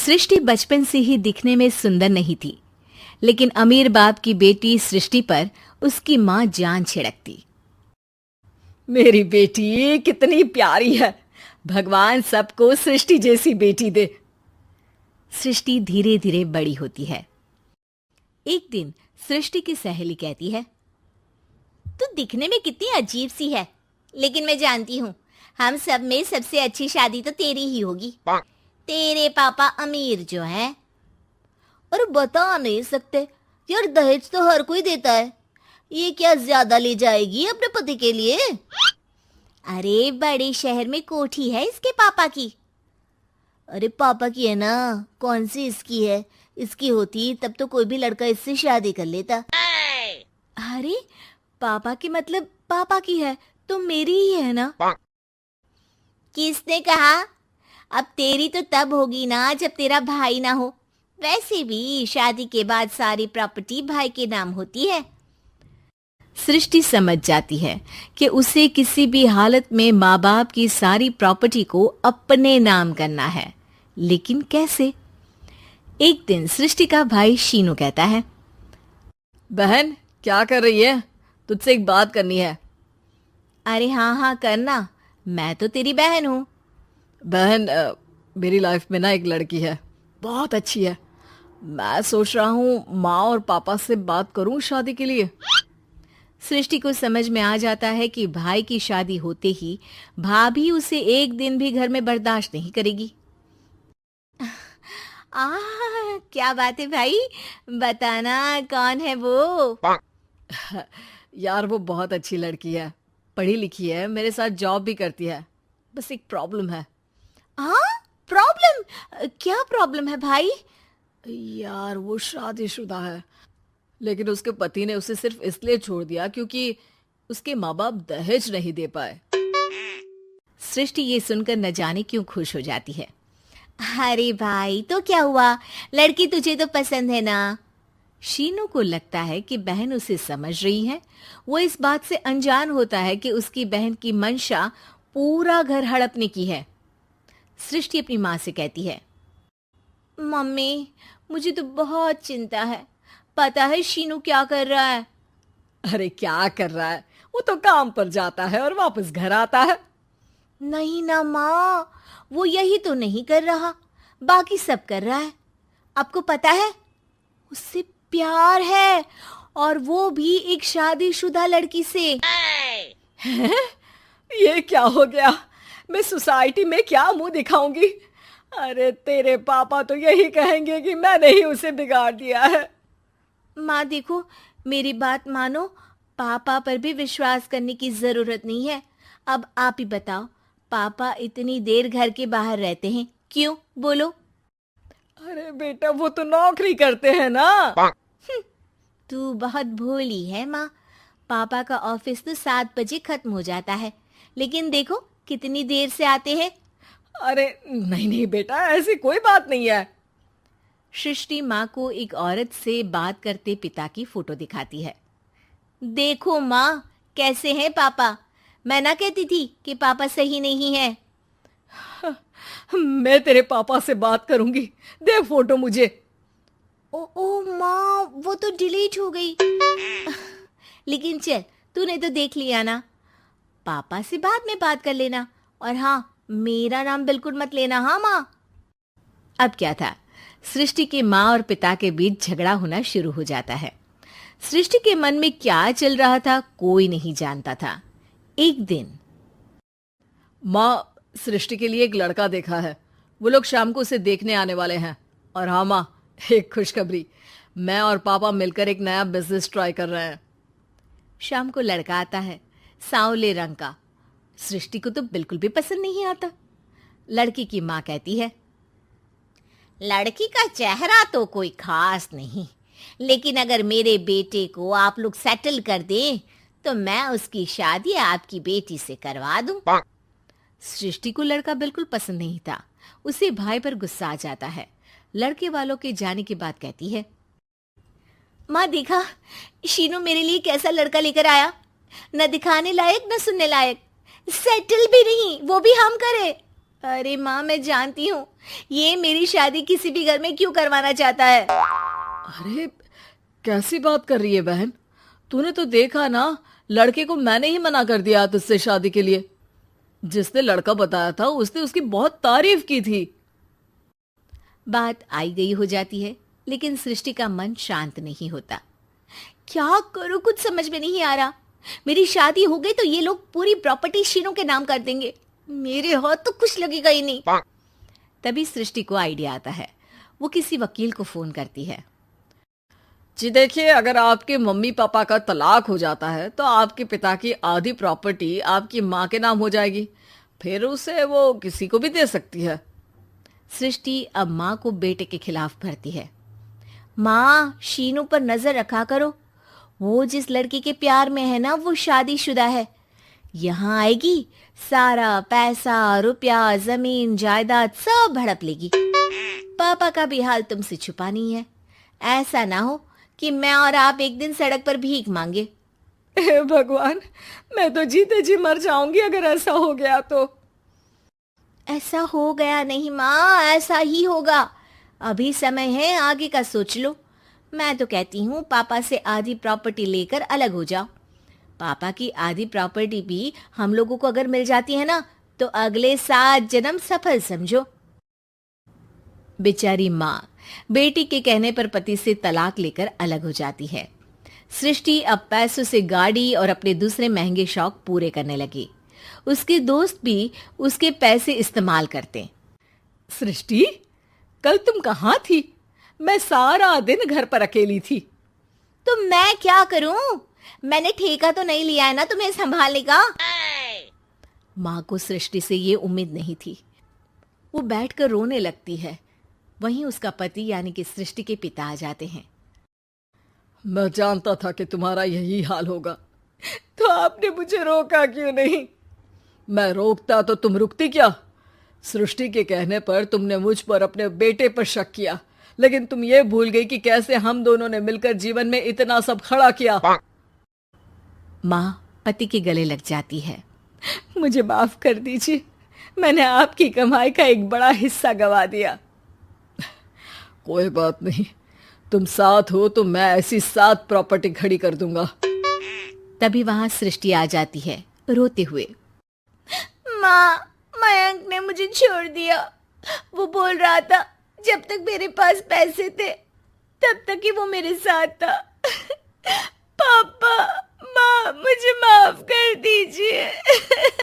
सृष्टि बचपन से ही दिखने में सुंदर नहीं थी, लेकिन अमीर बाप की बेटी सृष्टि पर उसकी माँ जान छिड़कती। मेरी बेटी कितनी प्यारी है, भगवान सबको सृष्टि जैसी बेटी दे। सृष्टि धीरे धीरे बड़ी होती है। एक दिन सृष्टि की सहेली कहती है, तू दिखने में कितनी अजीब सी है, लेकिन मैं जानती हूँ हम सब में सबसे अच्छी शादी तो तेरी ही होगी। तेरे पापा अमीर जो है। और बता नहीं सकते यार, दहेज तो हर कोई देता है, ये क्या ज्यादा ले जाएगी अपने पति के लिए? अरे बड़े शहर में कोठी है इसके पापा की। अरे पापा की है ना, कौन सी इसकी है? इसकी होती तब तो कोई भी लड़का इससे शादी कर लेता। अरे पापा की मतलब पापा की है तो मेरी ही है ना? किसने कहा? अब तेरी तो तब होगी ना जब तेरा भाई ना हो। वैसे भी शादी के बाद सारी प्रॉपर्टी भाई के नाम होती है। सृष्टि समझ जाती है कि उसे किसी भी हालत में माँ बाप की सारी प्रॉपर्टी को अपने नाम करना है, लेकिन कैसे? एक दिन सृष्टि का भाई शीनू कहता है, बहन क्या कर रही है? तुझसे एक बात करनी है। अरे हाँ हाँ करना, मैं तो तेरी बहन हूँ। बहन मेरी लाइफ में ना एक लड़की है, बहुत अच्छी है। मैं सोच रहा हूँ माँ और पापा से बात करूँ शादी के लिए। सृष्टि को समझ में आ जाता है कि भाई की शादी होते ही भाभी उसे एक दिन भी घर में बर्दाश्त नहीं करेगी। क्या बात है भाई, बताना कौन है वो? यार वो बहुत अच्छी लड़की है, पढ़ी लिखी है, मेरे साथ जॉब भी करती है। बस एक प्रॉब्लम है। प्रॉब्लम? क्या प्रॉब्लम है भाई? यार वो शादीशुदा है, लेकिन उसके पति ने उसे सिर्फ इसलिए छोड़ दिया क्योंकि उसके माँ बाप दहेज नहीं दे पाए। सृष्टि ये सुनकर न जाने क्यों खुश हो जाती है। अरे भाई तो क्या हुआ, लड़की तुझे तो पसंद है ना? शीनू को लगता है कि बहन उसे समझ रही है। वो इस बात से अनजान होता है कि उसकी बहन की मंशा पूरा घर हड़पने की है। सृष्टि अपनी माँ से कहती है, मम्मी मुझे तो बहुत चिंता है, पता है शीनू क्या कर रहा है? अरे क्या कर रहा है, वो तो काम पर जाता है और वापस घर आता है। नहीं ना माँ, वो यही तो नहीं कर रहा, बाकी सब कर रहा है। आपको पता है उससे प्यार है, और वो भी एक शादीशुदा लड़की से। ये क्या हो गया, मैं सोसाइटी में क्या मुंह दिखाऊंगी? अरे तेरे पापा तो यही कहेंगे कि मैंने ही उसे बिगाड़ दिया है। माँ देखो, मेरी बात मानो, पापा पर भी विश्वास करने की जरूरत नहीं है। अब आप ही बताओ, पापा इतनी देर घर के बाहर रहते हैं क्यों, बोलो? अरे बेटा वो तो नौकरी करते हैं ना। तू बहुत भोली है माँ, पापा का ऑफिस तो 7 बजे खत्म हो जाता है, लेकिन देखो कितनी देर से आते हैं। अरे नहीं नहीं बेटा, ऐसी कोई बात नहीं है। सृष्टि माँ को एक औरत से बात करते पिता की फोटो दिखाती है। देखो माँ कैसे हैं पापा, मैं ना कहती थी कि पापा सही नहीं है। मैं तेरे पापा से बात करूंगी, दे फोटो मुझे। ओ माँ, वो तो डिलीट हो गई। लेकिन चल, तूने तो देख लिया ना, पापा से बाद में बात कर लेना, और हाँ मेरा नाम बिल्कुल मत लेना। हाँ माँ। अब क्या था, सृष्टि के माँ और पिता के बीच झगड़ा होना शुरू हो जाता है। सृष्टि के मन में क्या चल रहा था कोई नहीं जानता था। एक दिन, माँ सृष्टि के लिए एक लड़का देखा है, वो लोग शाम को उसे देखने आने वाले हैं। और हाँ माँ, एक खुशखबरी, मैं और पापा मिलकर एक नया बिजनेस ट्राई कर रहे हैं। शाम को लड़का आता है, सांवले रंग का। सृष्टि को तो बिल्कुल भी पसंद नहीं आता। लड़की की माँ कहती है, लड़की का चेहरा तो कोई खास नहीं, लेकिन अगर मेरे बेटे को आप लोग सेटल कर दें तो मैं उसकी शादी आपकी बेटी से करवा दूं। सृष्टि को लड़का बिल्कुल पसंद नहीं था। उसे भाई पर गुस्सा आ जाता है। लड़के वालों के जाने के बाद कहती है, माँ देखा शीनू मेरे लिए कैसा लड़का लेकर आया, न दिखाने लायक न सुनने लायक, सेटल भी नहीं, वो भी हम करे। अरे माँ, मैं जानती हूँ ये मेरी शादी किसी भी घर में क्यों करवाना चाहता है। अरे कैसी बात कर रही है बहन? तूने तो देखा ना, लड़के को मैंने ही मना कर दिया तुझसे शादी के लिए। जिसने लड़का बताया था उसने उसकी बहुत तारीफ की थी। बात आई गई हो जाती है, लेकिन सृष्टि का मन शांत नहीं होता। क्या करूं, कुछ समझ में नहीं आ रहा। मेरी शादी हो गई तो ये लोग पूरी प्रॉपर्टी शीनू के नाम कर देंगे, मेरे हाथ तो कुछ लगेगा ही नहीं। तभी सृष्टि को आइडिया आता है। वो किसी वकील को फोन करती है। जी देखिए, अगर आपके मम्मी पापा का तलाक हो जाता है तो आपके पिता की आधी प्रॉपर्टी आपकी माँ के नाम हो जाएगी, फिर उसे वो किसी को भी दे सकती है। सृष्टि अब माँ को बेटे के खिलाफ भरती है। माँ, शीनू पर नजर रखा करो, वो जिस लड़की के प्यार में है ना वो शादीशुदा है। यहाँ आएगी, सारा पैसा रुपया जमीन जायदाद सब हड़प लेगी। पापा का भी हाल तुमसे छुपा नहीं है। ऐसा ना हो कि मैं और आप एक दिन सड़क पर भीख मांगे। हे भगवान, मैं तो जीते जी मर जाऊंगी अगर ऐसा हो गया तो। ऐसा हो गया नहीं माँ, ऐसा ही होगा। अभी समय है, आगे का सोच लो। मैं तो कहती हूँ पापा से आधी प्रॉपर्टी लेकर अलग हो जाओ। पापा की आधी प्रॉपर्टी भी हम लोगों को अगर मिल जाती है ना तो अगले 7 जन्म सफल समझो। बेचारी माँ बेटी के कहने पर पति से तलाक लेकर अलग हो जाती है। सृष्टि अब पैसों से गाड़ी और अपने दूसरे महंगे शौक पूरे करने लगी। उसके दोस्त भी उसके पैसे इस्तेमाल करते। सृष्टि, कल तुम कहाँ थी? मैं सारा दिन घर पर अकेली थी। तो मैं क्या करूं? मैंने ठेका तो नहीं लिया है ना तुम्हें संभालने का। माँ को सृष्टि से ये उम्मीद नहीं थी। वो बैठकर रोने लगती है। वहीं उसका पति यानी कि सृष्टि के पिता आ जाते हैं। मैं जानता था कि तुम्हारा यही हाल होगा, तो आपने मुझे रोका क्यों नहीं? मैं रोकता तो तुम रुकती क्या? सृष्टि के कहने पर तुमने मुझ पर अपने बेटे पर शक किया, लेकिन तुम ये भूल गई कि कैसे हम दोनों ने मिलकर जीवन में इतना सब खड़ा किया। माँ पति के गले लग जाती है। मुझे माफ कर दीजिए, मैंने आपकी कमाई का एक बड़ा हिस्सा गवा दिया। कोई बात नहीं, तुम साथ हो तो मैं ऐसी 7 प्रॉपर्टी खड़ी कर दूंगा। तभी वहां सृष्टि आ जाती है रोते हुए। माँ, मयंक ने मुझे छोड़ दिया। वो बोल रहा था जब तक मेरे पास पैसे थे तब तक ही वो मेरे साथ था। पापा, माँ, मुझे माफ कर दीजिए।